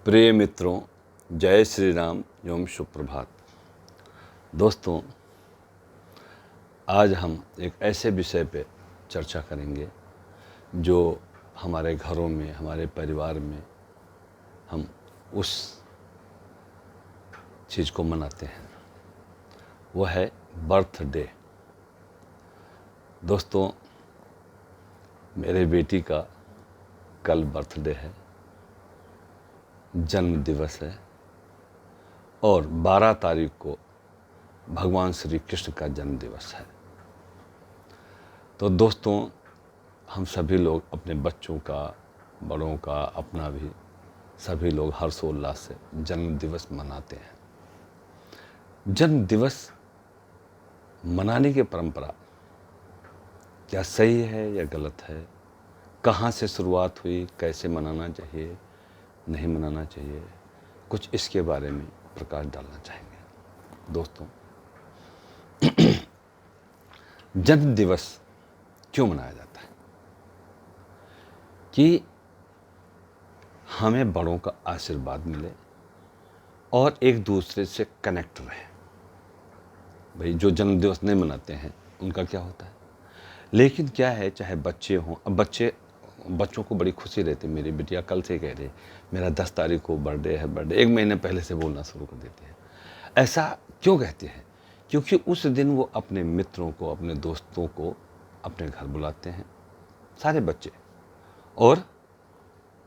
प्रिय मित्रों, जय श्री राम एवं सुप्रभात। दोस्तों, आज हम एक ऐसे विषय पे चर्चा करेंगे जो हमारे घरों में, हमारे परिवार में हम उस चीज़ को मनाते हैं, वो है बर्थडे। दोस्तों, मेरे बेटी का कल बर्थडे है, जन्म दिवस है और 12 तारीख को भगवान श्री कृष्ण का जन्म दिवस है। तो दोस्तों, हम सभी लोग अपने बच्चों का, बड़ों का, अपना भी सभी लोग हर्षोल्लास से जन्म दिवस मनाते हैं। जन्म दिवस मनाने की परंपरा क्या सही है या गलत है? कहाँ से शुरुआत हुई? कैसे मनाना चाहिए, नहीं मनाना चाहिए? कुछ इसके बारे में प्रकाश डालना चाहेंगे। दोस्तों, जन्म दिवस क्यों मनाया जाता है? कि हमें बड़ों का आशीर्वाद मिले और एक दूसरे से कनेक्ट रहे। भाई, जो जन्म दिवस नहीं मनाते हैं उनका क्या होता है? लेकिन क्या है, चाहे बच्चे हों, अब बच्चों को बड़ी खुशी रहती है। मेरी बिटिया कल से कह रही मेरा 10 तारीख को बर्थडे है। एक महीने पहले से बोलना शुरू कर देती है। ऐसा क्यों कहती है? क्योंकि उस दिन वो अपने मित्रों को, अपने दोस्तों को अपने घर बुलाते हैं, सारे बच्चे, और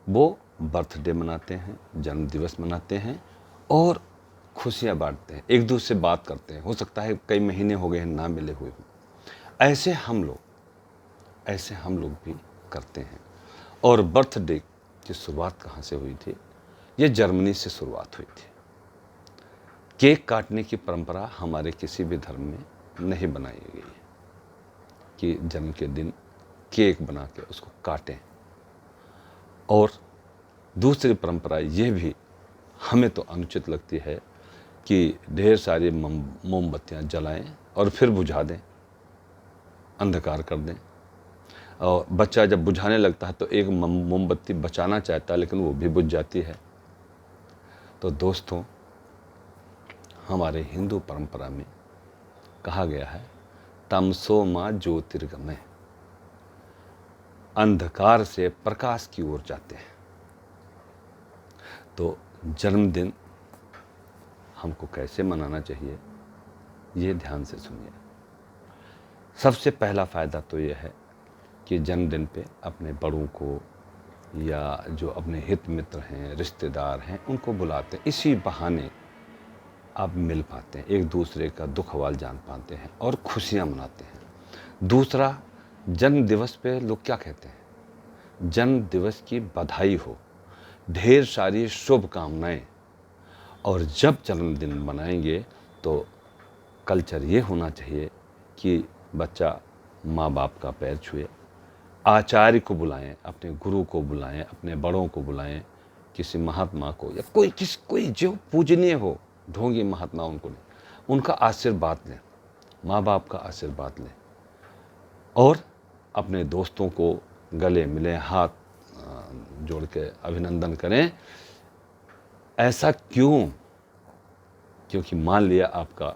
वो बर्थडे मनाते हैं, जन्म दिवस मनाते हैं और खुशियाँ बांटते हैं, एक दूसरे से बात करते हैं। हो सकता है कई महीने हो गए हैं ना मिले हुए हों। ऐसे हम लोग भी करते हैं। और बर्थडे की शुरुआत कहाँ से हुई थी? ये जर्मनी से शुरुआत हुई थी। केक काटने की परंपरा हमारे किसी भी धर्म में नहीं बनाई गई है कि जन्म के दिन केक बना के उसको काटें। और दूसरी परंपरा ये भी हमें तो अनुचित लगती है कि ढेर सारी मोमबत्तियाँ जलाएं और फिर बुझा दें, अंधकार कर दें। और बच्चा जब बुझाने लगता है तो एक मोमबत्ती बचाना चाहता है, लेकिन वो भी बुझ जाती है। तो दोस्तों, हमारे हिंदू परंपरा में कहा गया है, तमसो मा ज्योतिर्गमय, अंधकार से प्रकाश की ओर जाते हैं। तो जन्मदिन हमको कैसे मनाना चाहिए, ये ध्यान से सुनिए। सबसे पहला फ़ायदा तो ये है कि जन्मदिन पे अपने बड़ों को या जो अपने हित मित्र हैं, रिश्तेदार हैं, उनको बुलाते हैं। इसी बहाने आप मिल पाते हैं, एक दूसरे का दुख हवाल जान पाते हैं और खुशियाँ मनाते हैं। दूसरा, जन्म दिवस पे लोग क्या कहते हैं? जन्म दिवस की बधाई हो, ढेर सारी शुभकामनाएं। और जब जन्मदिन मनाएंगे तो कल्चर ये होना चाहिए कि बच्चा माँ बाप का पैर छुए, आचार्य को बुलाएं, अपने गुरु को बुलाएं, अपने बड़ों को बुलाएं, किसी महात्मा को या कोई जो पूजनीय हो, ढोंगी महात्मा, उनको लें, उनका आशीर्वाद लें, माँ बाप का आशीर्वाद लें और अपने दोस्तों को गले मिलें, हाथ जोड़ के अभिनंदन करें। ऐसा क्यों? क्योंकि मान लिया आपका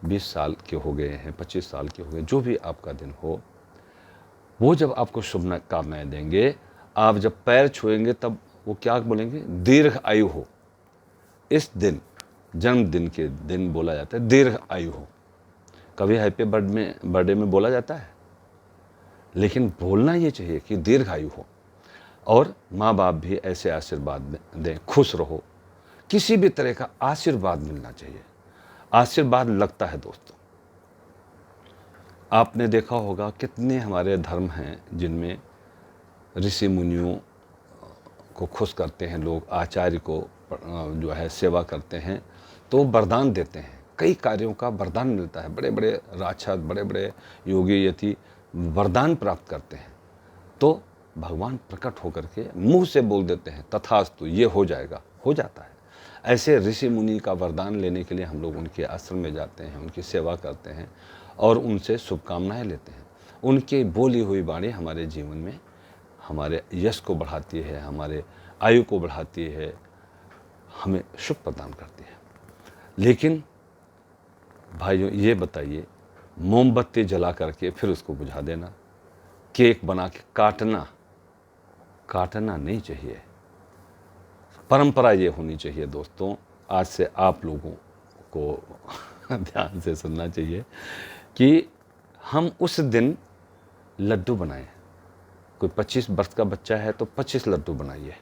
20 साल के हो गए हैं, 25 साल के हो गए, जो भी आपका दिन हो, वो जब आपको शुभकामनाएं देंगे, आप जब पैर छुएंगे तब वो क्या बोलेंगे? दीर्घ आयु हो। इस दिन, जन्मदिन के दिन बोला जाता है दीर्घ आयु हो। कभी हैप्पी बर्थडे में बोला जाता है, लेकिन बोलना ये चाहिए कि दीर्घ आयु हो। और माँ बाप भी ऐसे आशीर्वाद दें, खुश रहो, किसी भी तरह का आशीर्वाद मिलना चाहिए। आशीर्वाद लगता है। दोस्तों, आपने देखा होगा कितने हमारे धर्म हैं जिनमें ऋषि मुनियों को खुश करते हैं लोग, आचार्य को जो है सेवा करते हैं तो वरदान देते हैं, कई कार्यों का वरदान मिलता है। बड़े बड़े राक्षस, बड़े बड़े योगी यति वरदान प्राप्त करते हैं तो भगवान प्रकट होकर के मुंह से बोल देते हैं, तथास्तु, ये हो जाएगा, हो जाता है। ऐसे ऋषि मुनि का वरदान लेने के लिए हम लोग उनके आश्रम में जाते हैं, उनकी सेवा करते हैं और उनसे शुभकामनाएं लेते हैं। उनकी बोली हुई वाणी हमारे जीवन में हमारे यश को बढ़ाती है, हमारे आयु को बढ़ाती है हमें सुख प्रदान करती है। लेकिन भाइयों ये बताइए, मोमबत्ती जला करके फिर उसको बुझा देना, केक बना के काटना नहीं चाहिए। परंपरा ये होनी चाहिए दोस्तों, आज से आप लोगों को ध्यान से सुनना चाहिए कि हम उस दिन लड्डू बनाएं। कोई 25 वर्ष का बच्चा है तो 25 लड्डू बनाइए,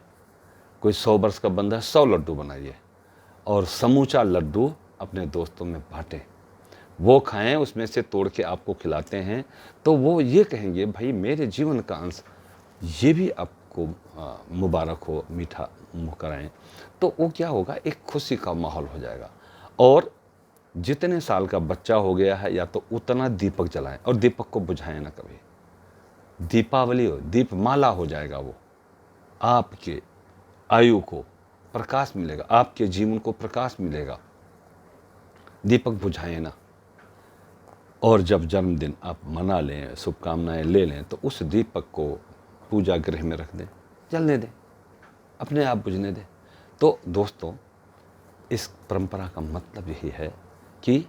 कोई 100 वर्ष का बंदा है 100 लड्डू बनाइए, और समूचा लड्डू अपने दोस्तों में बांटें। वो खाएं, उसमें से तोड़ के आपको खिलाते हैं तो वो ये कहेंगे भाई मेरे जीवन का अंश ये भी आपको मुबारक हो, मीठा मुँह कराएं। तो वो क्या होगा, एक खुशी का माहौल हो जाएगा। और जितने साल का बच्चा हो गया है या तो उतना दीपक जलाएं, और दीपक को बुझाएं ना कभी। दीपावली हो, दीपमाला हो जाएगा वो, आपके आयु को प्रकाश मिलेगा, आपके जीवन को प्रकाश मिलेगा। दीपक बुझाएं ना। और जब जन्मदिन आप मना लें, शुभकामनाएं ले लें, तो उस दीपक को पूजा गृह में रख दें, जलने दें, अपने आप बुझने दें। तो दोस्तों इस परंपरा का मतलब यही है कि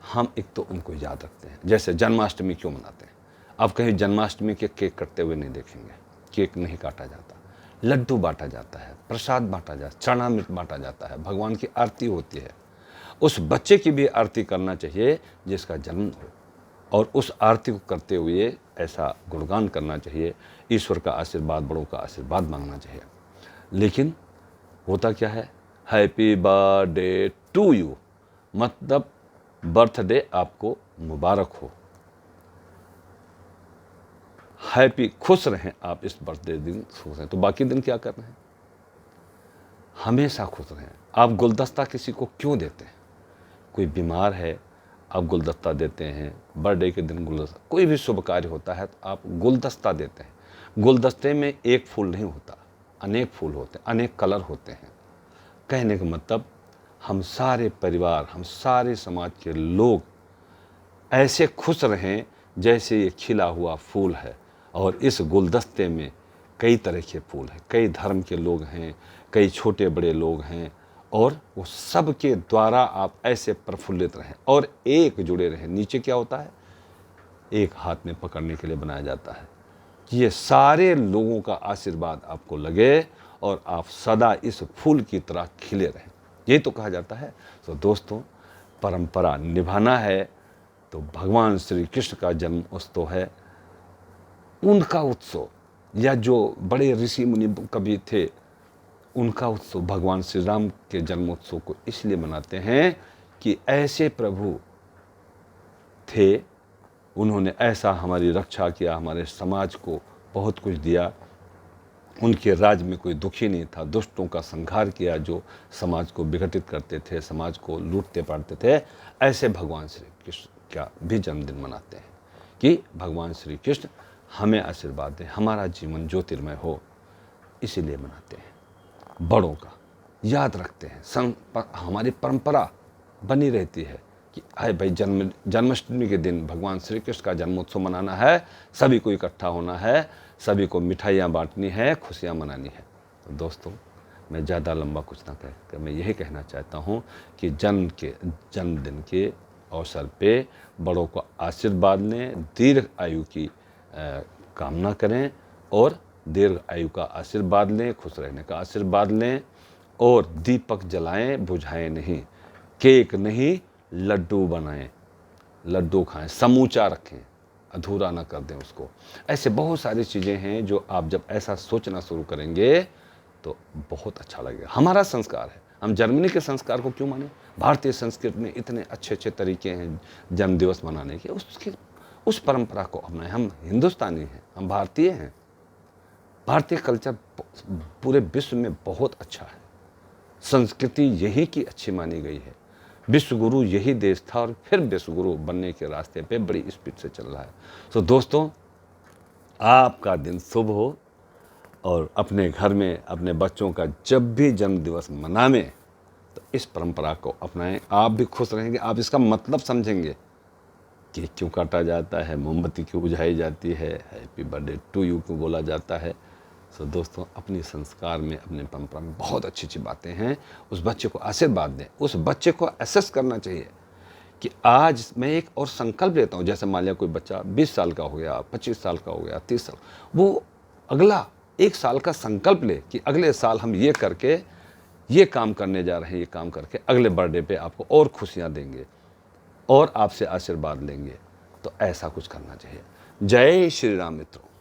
हम एक तो उनको याद रखते हैं। जैसे जन्माष्टमी क्यों मनाते हैं, आप कहीं जन्माष्टमी के केक कटते हुए नहीं देखेंगे। केक नहीं काटा जाता, लड्डू बांटा जाता है, प्रसाद बांटा जाता है, चना मिर्च बांटा जाता है, भगवान की आरती होती है। उस बच्चे की भी आरती करना चाहिए जिसका जन्म हो, और उस आरती को करते हुए ऐसा गुणगान करना चाहिए, ईश्वर का आशीर्वाद, बड़ों का आशीर्वाद मांगना चाहिए। लेकिन होता क्या है, हैप्पी बर्थडे टू यू, मतलब बर्थडे आपको मुबारक हो, हैप्पी, खुश रहें आप इस बर्थडे दिन, खुश हैं। तो बाकी दिन क्या कर रहे हैं, हमेशा खुश रहें। आप गुलदस्ता किसी को क्यों देते हैं, कोई बीमार है आप गुलदस्ता देते हैं, बर्थडे के दिन गुलदस्ता, कोई भी शुभ कार्य होता है तो आप गुलदस्ता देते हैं। गुलदस्ते में एक फूल नहीं होता, अनेक फूल होते हैं, अनेक कलर होते हैं। कहने का मतलब हम सारे परिवार, हम सारे समाज के लोग ऐसे खुश रहें जैसे ये खिला हुआ फूल है, और इस गुलदस्ते में कई तरह के फूल हैं, कई धर्म के लोग हैं, कई छोटे बड़े लोग हैं, और वो सब के द्वारा आप ऐसे प्रफुल्लित रहें और एक जुड़े रहें। नीचे क्या होता है, एक हाथ में पकड़ने के लिए बनाया जाता है कि ये सारे लोगों का आशीर्वाद आपको लगे और आप सदा इस फूल की तरह खिले रहें। यही तो कहा जाता है। तो दोस्तों परंपरा निभाना है तो भगवान श्री कृष्ण का जन्म उत्सव है, उनका उत्सव, या जो बड़े ऋषि मुनि कवि थे उनका उत्सव, भगवान श्री राम के जन्मोत्सव को इसलिए मनाते हैं कि ऐसे प्रभु थे, उन्होंने ऐसा हमारी रक्षा किया, हमारे समाज को बहुत कुछ दिया। उनके राज में कोई दुखी नहीं था, दुष्टों का संहार किया जो समाज को विघटित करते थे, समाज को लूटते पाटते थे। ऐसे भगवान श्री कृष्ण का भी जन्मदिन मनाते हैं कि भगवान श्री कृष्ण हमें आशीर्वाद दें, हमारा जीवन ज्योतिर्मय हो, इसीलिए मनाते हैं। बड़ों का याद रखते हैं, हमारी परंपरा बनी रहती है कि अरे भाई जन्माष्टमी के दिन भगवान श्री कृष्ण का जन्मोत्सव मनाना है, सभी को इकट्ठा होना है, सभी को मिठाइयाँ बांटनी है, खुशियाँ मनानी है। तो दोस्तों मैं ज़्यादा लंबा कुछ ना कहकर मैं यही कहना चाहता हूँ कि जन्मदिन के अवसर पे बड़ों को आशीर्वाद लें, दीर्घ आयु की कामना करें और दीर्घ आयु का आशीर्वाद लें, खुश रहने का आशीर्वाद लें, और दीपक जलाएं, बुझाएं नहीं, केक नहीं, लड्डू बनाएं, लड्डू खाएं, समूचा रखें, अधूरा ना कर दें उसको। ऐसे बहुत सारी चीज़ें हैं जो आप जब ऐसा सोचना शुरू करेंगे तो बहुत अच्छा लगेगा। हमारा संस्कार है, हम जर्मनी के संस्कार को क्यों माने, भारतीय संस्कृति में इतने अच्छे अच्छे तरीके हैं जन्मदिवस मनाने के, उस परंपरा को अपनाएं। हम हिंदुस्तानी हैं, हम भारतीय हैं, भारतीय कल्चर पूरे विश्व में बहुत अच्छा है, संस्कृति यही की अच्छी मानी गई है। विश्व गुरु यही देश था और फिर विश्व गुरु बनने के रास्ते पे बड़ी स्पीड से चल रहा है। तो दोस्तों आपका दिन शुभ हो, और अपने घर में अपने बच्चों का जब भी जन्म दिवस मनाएं तो इस परंपरा को अपनाएं, आप भी खुश रहेंगे, आप इसका मतलब समझेंगे, केक क्यों काटा जाता है, मोमबत्ती क्यों बुझाई जाती है, हैप्पी बर्थडे टू यू क्यों बोला जाता है। सो दोस्तों, अपनी संस्कार में, अपने परंपरा में बहुत अच्छी अच्छी बातें हैं। उस बच्चे को आशीर्वाद दें, उस बच्चे को असेस करना चाहिए कि आज मैं एक और संकल्प लेता हूँ। जैसे मान लिया कोई बच्चा 20 साल का हो गया, 25 साल का हो गया, 30 साल, वो अगला 1 साल का संकल्प ले कि अगले साल हम ये करके ये काम करने जा रहे हैं, ये काम करके अगले बर्थडे पे आपको और खुशियाँ देंगे और आपसे आशीर्वाद लेंगे। तो ऐसा कुछ करना चाहिए। जय श्री राम मित्रों।